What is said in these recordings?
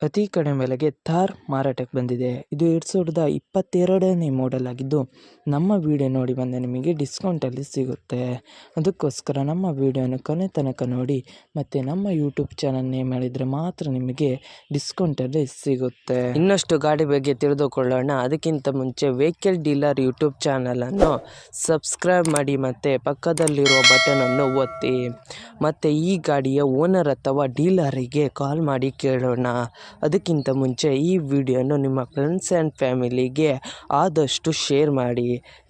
ಅತಿ ಕಡಿಮೆ ಬೆಲೆಗೆ ಥಾರ್ ಮಾರಾಟಕ್ಕೆ ಬಂದಿದೆ. ಇದು 2022ನೇ ಮಾಡೆಲ್ ಆಗಿದ್ದು, ನಮ್ಮ ವಿಡಿಯೋ ನೋಡಿ ಬಂದ ನಿಮಗೆ ಡಿಸ್ಕೌಂಟಲ್ಲಿ ಸಿಗುತ್ತೆ. ಅದಕ್ಕೋಸ್ಕರ ನಮ್ಮ ವಿಡಿಯೋನ ಕೊನೆ ತನಕ ನೋಡಿ ಮತ್ತು ನಮ್ಮ ಯೂಟ್ಯೂಬ್ ಚಾನಲ್ ನೇಮ್ ಮಾಡಿದರೆ ಮಾತ್ರ ನಿಮಗೆ ಡಿಸ್ಕೌಂಟಲ್ಲಿ ಸಿಗುತ್ತೆ. ಇನ್ನಷ್ಟು ಗಾಡಿ ಬಗ್ಗೆ ತಿಳಿದುಕೊಳ್ಳೋಣ. ಅದಕ್ಕಿಂತ ಮುಂಚೆ ವೆಹಿಕಲ್ ಡೀಲರ್ ಯೂಟ್ಯೂಬ್ ಚಾನಲನ್ನು ಸಬ್ಸ್ಕ್ರೈಬ್ ಮಾಡಿ ಮತ್ತು ಪಕ್ಕದಲ್ಲಿರುವ ಬಟನನ್ನು ಒತ್ತಿ. ಮತ್ತು ಈ ಗಾಡಿಯ ಓನರ್ ಅಥವಾ ಡೀಲರಿಗೆ ಕಾಲ್ ಮಾಡಿ ಕೇಳೋಣ. ಅದಕ್ಕಿಂತ ಮುಂಚೆ ಈ ವಿಡಿಯೋನು ನಿಮ್ಮ ಫ್ರೆಂಡ್ಸ್ ಆ್ಯಂಡ್ ಫ್ಯಾಮಿಲಿಗೆ ಆದಷ್ಟು ಶೇರ್ ಮಾಡಿ.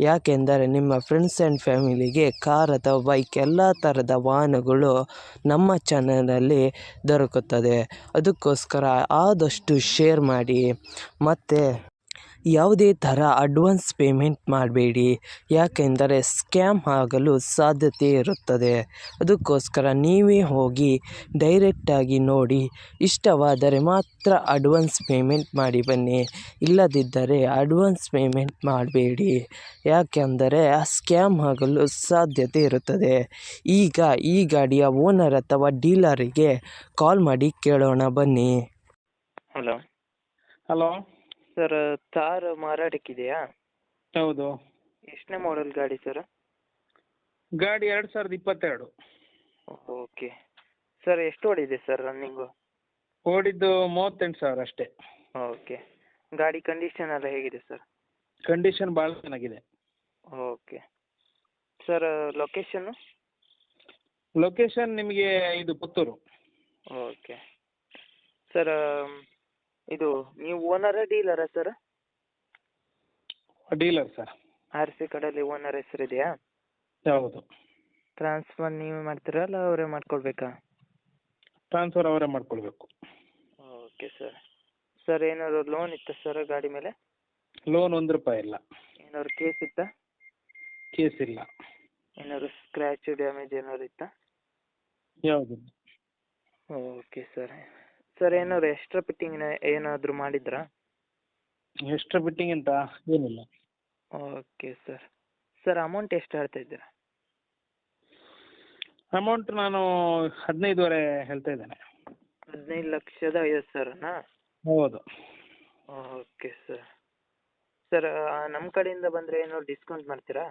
ಯಾಕೆಂದರೆ ನಿಮ್ಮ ಫ್ರೆಂಡ್ಸ್ ಆ್ಯಂಡ್ ಫ್ಯಾಮಿಲಿಗೆ ಕಾರ್ ಅಥವಾ ಬೈಕ್ ಎಲ್ಲ ಥರದ ವಾಹನಗಳು ನಮ್ಮ ಚಾನಲಲ್ಲಿ ದೊರಕುತ್ತದೆ. ಅದಕ್ಕೋಸ್ಕರ ಆದಷ್ಟು ಶೇರ್ ಮಾಡಿ. ಮತ್ತು ಯಾವುದೇ ಥರ ಅಡ್ವಾನ್ಸ್ ಪೇಮೆಂಟ್ ಮಾಡಬೇಡಿ, ಯಾಕೆಂದರೆ ಸ್ಕ್ಯಾಮ್ ಆಗಲು ಸಾಧ್ಯತೆ ಇರುತ್ತದೆ. ಅದಕ್ಕೋಸ್ಕರ ನೀವೇ ಹೋಗಿ ಡೈರೆಕ್ಟಾಗಿ ನೋಡಿ, ಇಷ್ಟವಾದರೆ ಮಾತ್ರ ಅಡ್ವಾನ್ಸ್ ಪೇಮೆಂಟ್ ಮಾಡಿ ಬನ್ನಿ. ಇಲ್ಲದಿದ್ದರೆ ಅಡ್ವಾನ್ಸ್ ಪೇಮೆಂಟ್ ಮಾಡಬೇಡಿ, ಯಾಕೆಂದರೆ ಸ್ಕ್ಯಾಮ್ ಆಗಲು ಸಾಧ್ಯತೆ ಇರುತ್ತದೆ. ಈಗ ಈ ಗಾಡಿಯ ಓನರ್ ಅಥವಾ ಡೀಲರಿಗೆ ಕಾಲ್ ಮಾಡಿ ಕೇಳೋಣ ಬನ್ನಿ. ಹಲೋ ಸರ್, ಥಾರ್ ಮಾರಾಟಕ್ಕಿದೆಯಾ? ಹೌದು. ಎಷ್ಟನೇ ಮಾಡೆಲ್ ಗಾಡಿ ಸರ್? ಗಾಡಿ 2022. ಓಕೆ ಸರ್, ಎಷ್ಟು ಓಡಿದೆ ಸರ್ ರನ್ನಿಂಗು? ಓಡಿದ್ದು 38,000 ಅಷ್ಟೇ. ಓಕೆ, ಗಾಡಿ ಕಂಡೀಷನ್ ಎಲ್ಲ ಹೇಗಿದೆ ಸರ್? ಕಂಡೀಷನ್ ಭಾಳ ಚೆನ್ನಾಗಿದೆ. ಓಕೆ ಸರ್, ಲೊಕೇಶನ್ ನಿಮಗೆ ಇದು ಪುತ್ತೂರು. ಓಕೆ ಸರ್, ಇದು ನೀವು ಓನರಾ ಡೀಲರಾ ಸರ್? Dealer sir. RC ಕಡೆಯಲ್ಲಿ ಓನರ್ ಹೆಸರಿದೆಯಾ? ಹೌದು. ಟ್ರಾನ್ಸ್ಫರ್ ನೀವೇ ಮಾಡ್ತೀರಾ ಅಲ್ಲ ಅವರೇ ಮಾಡ್ಕೊಳ್ಬೇಕಾ? ಟ್ರಾನ್ಸ್ಫರ್ ಅವರೇ ಮಾಡ್ಕೊಳ್ಬೇಕು. Okay sir. ಸರ್, ಏನಾದ್ರು ಲೋನ್ ಇತ್ತಾ ಸರ್ ಗಾಡಿ ಮೇಲೆ? ಲೋನ್ ₹1 ಇಲ್ಲ. ಏನಾದ್ರು ಕೇಸ್ ಇತ್ತಾ? ಕೇಸ್ ಇಲ್ಲ. ಏನಾದ್ರು ಸ್ಕ್ರ್ಯಾಚ್ ಡ್ಯಾಮೇಜ್ ಏನಾದ್ರು ಇತ್ತಾ? ಯಾವುದು? Okay sir. ಸರ್, ಏನಾದ್ರು ಎಕ್ಸ್ಟ್ರಾ ಫಿಟ್ಟಿಂಗ್ ಏನಾದರೂ ಮಾಡಿದ್ರಾ? ಎಕ್ಸ್ಟ್ರಾ ಫಿಟ್ಟಿಂಗ್ ಅಂತ ಏನಿಲ್ಲ. Okay sir. ಸರ್, ಅಮೌಂಟ್ ಎಷ್ಟು ಹೇಳ್ತಾ ಇದ್ದೀರಾ? ಅಮೌಂಟ್ ನಾನು 15,500 ಹೇಳ್ತಾ ಇದ್ದೇನೆ. 15,50,000 ಹೌದು. Okay sir. ಸರ್, ನಮ್ಮ ಕಡೆಯಿಂದ ಬಂದರೆ ಏನಾದ್ರು ಡಿಸ್ಕೌಂಟ್ ಮಾಡ್ತೀರಾ?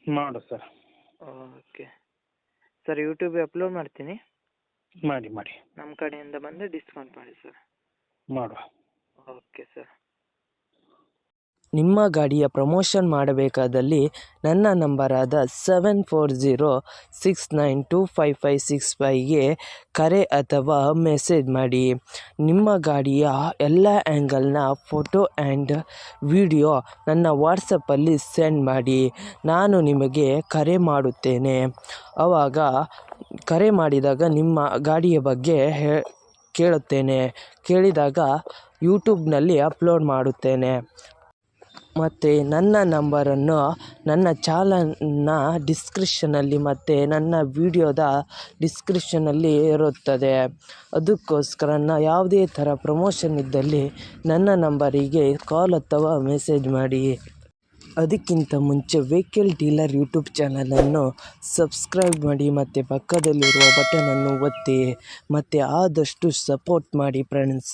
ಮಾಡು ಸರ್. ಓಕೆ ಸರ್, ಯೂಟ್ಯೂಬಿಗೆ ಅಪ್ಲೋಡ್ ಮಾಡ್ತೀನಿ, ಮಾಡಿ. ನಮ್ಮ ಕಡೆಯಿಂದ ಬಂದರೆ ಡಿಸ್ಕೌಂಟ್ ಮಾಡಿ ಸರ್. ಮಾಡುವ. Okay sir. ನಿಮ್ಮ ಗಾಡಿಯ ಪ್ರಮೋಷನ್ ಮಾಡಬೇಕಾದಲ್ಲಿ ನನ್ನ ನಂಬರಾದ 7406925565ಗೆ ಕರೆ ಅಥವಾ ಮೆಸೇಜ್ ಮಾಡಿ. ನಿಮ್ಮ ಗಾಡಿಯ ಎಲ್ಲ ಆ್ಯಂಗಲ್ನ ಫೋಟೋ ಆ್ಯಂಡ್ ವಿಡಿಯೋ ನನ್ನ ವಾಟ್ಸಪ್ಪಲ್ಲಿ ಸೆಂಡ್ ಮಾಡಿ. ನಾನು ನಿಮಗೆ ಕರೆ ಮಾಡುತ್ತೇನೆ. ಆವಾಗ ಕರೆ ಮಾಡಿದಾಗ ನಿಮ್ಮ ಗಾಡಿಯ ಬಗ್ಗೆ ಕೇಳಿದಾಗ ಯೂಟ್ಯೂಬ್ನಲ್ಲಿ ಅಪ್ಲೋಡ್ ಮಾಡುತ್ತೇನೆ. ಮತ್ತು ನನ್ನ ನಂಬರನ್ನು ನನ್ನ ಚಾನಲ್ನ ಡಿಸ್ಕ್ರಿಪ್ಷನಲ್ಲಿ ಮತ್ತು ನನ್ನ ವಿಡಿಯೋದ ಡಿಸ್ಕ್ರಿಪ್ಷನಲ್ಲಿ ಇರುತ್ತದೆ. ಅದಕ್ಕೋಸ್ಕರ ಯಾವುದೇ ಥರ ಪ್ರಮೋಷನ್ ಇದ್ದಲ್ಲಿ ನನ್ನ ನಂಬರಿಗೆ ಕಾಲ್ ಅಥವಾ ಮೆಸೇಜ್ ಮಾಡಿ. ಅದಕ್ಕಿಂತ ಮುಂಚೆ ವೆಹಿಕಲ್ ಡೀಲರ್ ಯೂಟ್ಯೂಬ್ ಚಾನಲನ್ನು ಸಬ್ಸ್ಕ್ರೈಬ್ ಮಾಡಿ ಮತ್ತು ಪಕ್ಕದಲ್ಲಿರುವ ಬಟನನ್ನು ಒತ್ತಿ ಮತ್ತು ಆದಷ್ಟು ಸಪೋರ್ಟ್ ಮಾಡಿ ಫ್ರೆಂಡ್ಸ್.